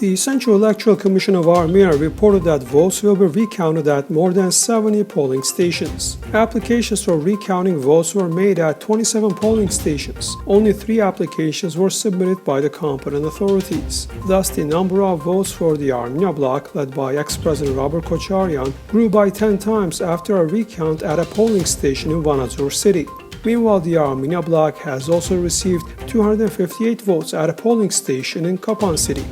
The Central Electoral Commission of Armenia reported that votes will be recounted at more than 70 polling stations. Applications for recounting votes were made at 27 polling stations. Only 3 applications were submitted by the competent authorities. Thus, the number of votes for the Armenia bloc, led by ex-President Robert Kocharyan, grew by 10 times after a recount at a polling station in Vanadzor city. Meanwhile, the Armenia bloc has also received 258 votes at a polling station in Kapan city.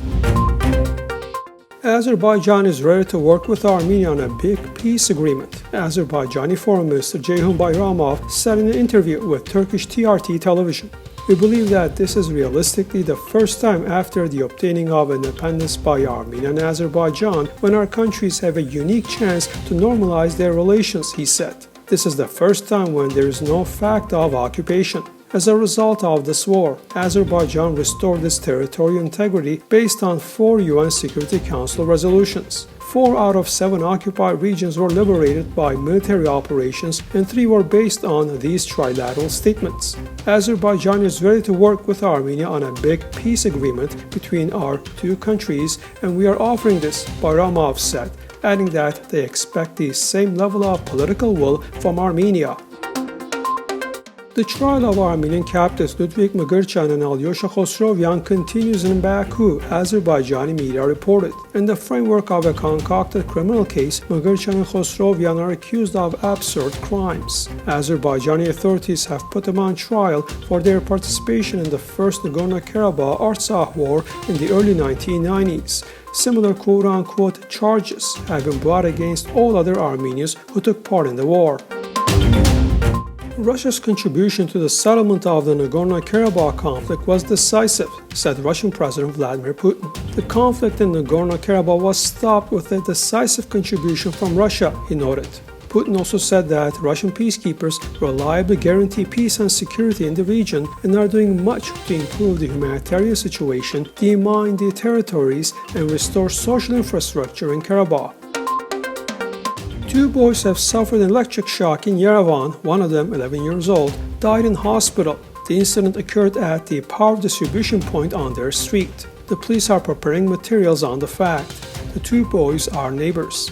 Azerbaijan is ready to work with Armenia on a big peace agreement. Azerbaijani Foreign Minister Ceyhun Bayramov said in an interview with Turkish TRT television. We believe that this is realistically the first time after the obtaining of independence by Armenia and Azerbaijan when our countries have a unique chance to normalize their relations, he said. This is the first time when there is no fact of occupation. As a result of this war, Azerbaijan restored its territorial integrity based on 4 UN Security Council resolutions. 4 out of 7 occupied regions were liberated by military operations and 3 were based on these trilateral statements. Azerbaijan is ready to work with Armenia on a big peace agreement between our 2 countries, and we are offering this, Bayramov said, adding that they expect the same level of political will from Armenia. The trial of Armenian captives Ludwig Mgurchan and Alyosha Khosrovyan continues in Baku, Azerbaijani media reported. In the framework of a concocted criminal case, Mgurchan and Khosrovyan are accused of absurd crimes. Azerbaijani authorities have put them on trial for their participation in the First Nagorno-Karabakh-Artsakh War in the early 1990s. Similar quote-unquote charges have been brought against all other Armenians who took part in the war. Russia's contribution to the settlement of the Nagorno-Karabakh conflict was decisive, said Russian President Vladimir Putin. The conflict in Nagorno-Karabakh was stopped with a decisive contribution from Russia, he noted. Putin also said that Russian peacekeepers reliably guarantee peace and security in the region and are doing much to improve the humanitarian situation, demine the territories, and restore social infrastructure in Karabakh. 2 boys have suffered an electric shock in Yerevan. One of them, 11 years old, died in hospital. The incident occurred at the power distribution point on their street. The police are preparing materials on the fact. The 2 boys are neighbors.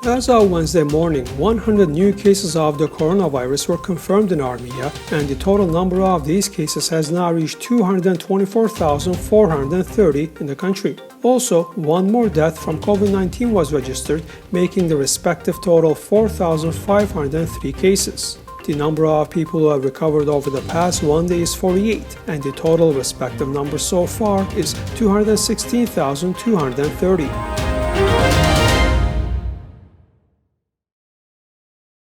As of Wednesday morning, 100 new cases of the coronavirus were confirmed in Armenia, and the total number of these cases has now reached 224,430 in the country. Also, 1 more death from COVID-19 was registered, making the respective total 4,503 cases. The number of people who have recovered over the past 1 day is 48, and the total respective number so far is 216,230.